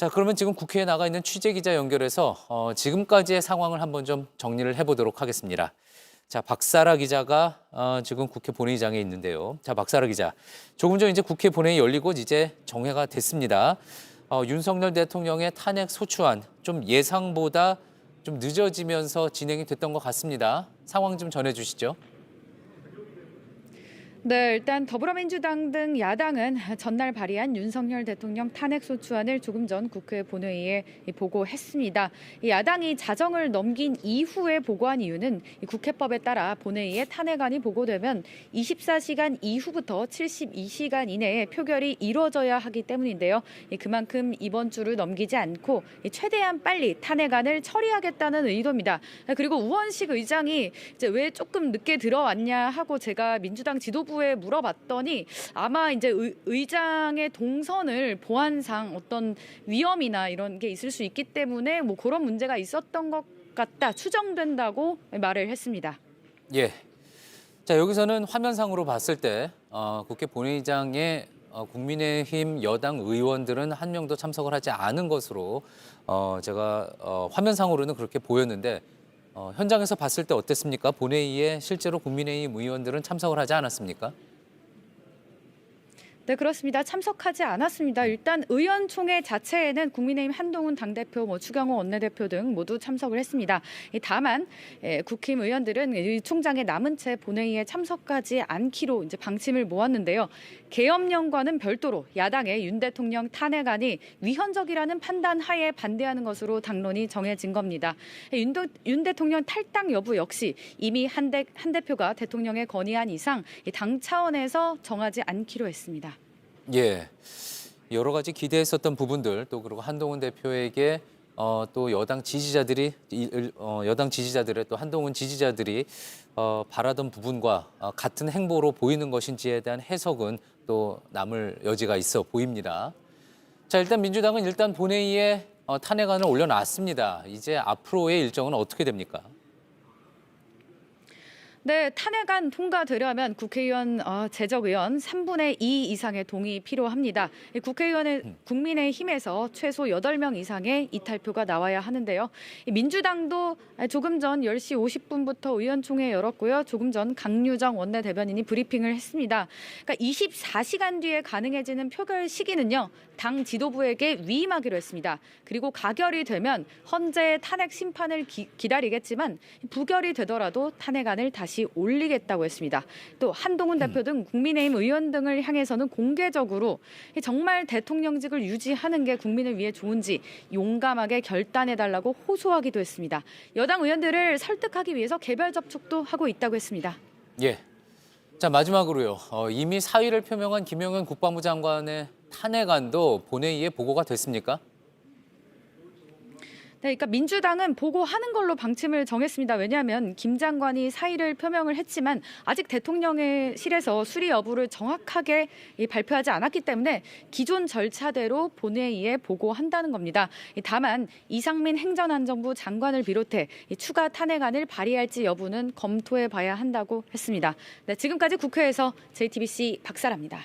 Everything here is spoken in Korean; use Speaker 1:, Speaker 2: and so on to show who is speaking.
Speaker 1: 자, 그러면 지금 국회에 나가 있는 취재기자 연결해서 지금까지의 상황을 한번 좀 정리를 해보도록 하겠습니다. 자, 박사라 기자가 지금 국회 본회의장에 있는데요. 자, 박사라 기자, 조금 전 이제 국회 본회의 열리고 이제 정회가 됐습니다. 윤석열 대통령의 탄핵 소추안 좀 예상보다 좀 늦어지면서 진행이 됐던 것 같습니다. 상황 좀 전해주시죠.
Speaker 2: 네, 일단 더불어민주당 등 야당은 전날 발의한 윤석열 대통령 탄핵소추안을 조금 전 국회 본회의에 보고했습니다. 야당이 자정을 넘긴 이후에 보고한 이유는 국회법에 따라 본회의에 탄핵안이 보고되면 24시간 이후부터 72시간 이내에 표결이 이루어져야 하기 때문인데요. 그만큼 이번 주를 넘기지 않고 최대한 빨리 탄핵안을 처리하겠다는 의도입니다. 그리고 우원식 의장이 이제 왜 조금 늦게 들어왔냐 하고 제가 민주당 지도부 에 물어봤더니 아마 이제 의장의 동선을 보안상 어떤 위험이나 이런 게 있을 수 있기 때문에 뭐 그런 문제가 있었던 것 같다, 추정된다고 말을 했습니다.
Speaker 1: 예. 자, 여기서는 화면상으로 봤을 때 국회 본회의장에 국민의힘 여당 의원들은 한 명도 참석을 하지 않은 것으로 제가 화면상으로는 그렇게 보였는데 현장에서 봤을 때 어땠습니까? 본회의에 실제로 국민의힘 의원들은 참석을 하지 않았습니까?
Speaker 2: 네, 그렇습니다. 참석하지 않았습니다. 일단 의원총회 자체에는 국민의힘 한동훈 당대표, 추경호 원내대표 등 모두 참석을 했습니다. 다만 국힘 의원들은 총장의 남은 채 본회의에 참석하지 않기로 이제 방침을 모았는데요. 계엄령과는 별도로 야당의 윤 대통령 탄핵안이 위헌적이라는 판단 하에 반대하는 것으로 당론이 정해진 겁니다. 윤 대통령 탈당 여부 역시 이미 한 대표가 대통령에 건의한 이상 당 차원에서 정하지 않기로 했습니다.
Speaker 1: 예, 여러 가지 기대했었던 부분들 또 그리고 한동훈 대표에게 또 여당 지지자들의 또 한동훈 지지자들이 바라던 부분과 같은 행보로 보이는 것인지에 대한 해석은 또 남을 여지가 있어 보입니다. 자, 일단 민주당은 일단 본회의에 탄핵안을 올려놨습니다. 이제 앞으로의 일정은 어떻게 됩니까?
Speaker 2: 네, 탄핵안 통과되려면 국회의원 재적의원 3분의 2 이상의 동의 필요합니다. 국회의원의 국민의힘에서 최소 8명 이상의 이탈표가 나와야 하는데요. 민주당도 조금 전 10시 50분부터 의원총회 열었고요. 조금 전 강유정 원내대변인이 브리핑을 했습니다. 그러니까 24시간 뒤에 가능해지는 표결 시기는요, 당 지도부에게 위임하기로 했습니다. 그리고 가결이 되면 헌재의 탄핵 심판을 기다리겠지만 부결이 되더라도 탄핵안을 다시 올리겠다고 했습니다. 또 한동훈 대표 등 국민의힘 의원 등을 향해서는 공개적으로 정말 대통령직을 유지하는 게 국민을 위해 좋은지 용감하게 결단해달라고 호소하기도 했습니다. 여당 의원들을 설득하기 위해서 개별 접촉도 하고 있다고 했습니다.
Speaker 1: 예. 자, 마지막으로요. 이미 사의를 표명한 김영현 국방부 장관의 탄핵안도 본회의에 보고가 됐습니까?
Speaker 2: 네, 그러니까 민주당은 보고하는 걸로 방침을 정했습니다. 왜냐하면 김 장관이 사의를 표명을 했지만 아직 대통령실에서 수리 여부를 정확하게 발표하지 않았기 때문에 기존 절차대로 본회의에 보고한다는 겁니다. 다만 이상민 행정안전부 장관을 비롯해 추가 탄핵안을 발의할지 여부는 검토해 봐야 한다고 했습니다. 네, 지금까지 국회에서 JTBC 박사라입니다.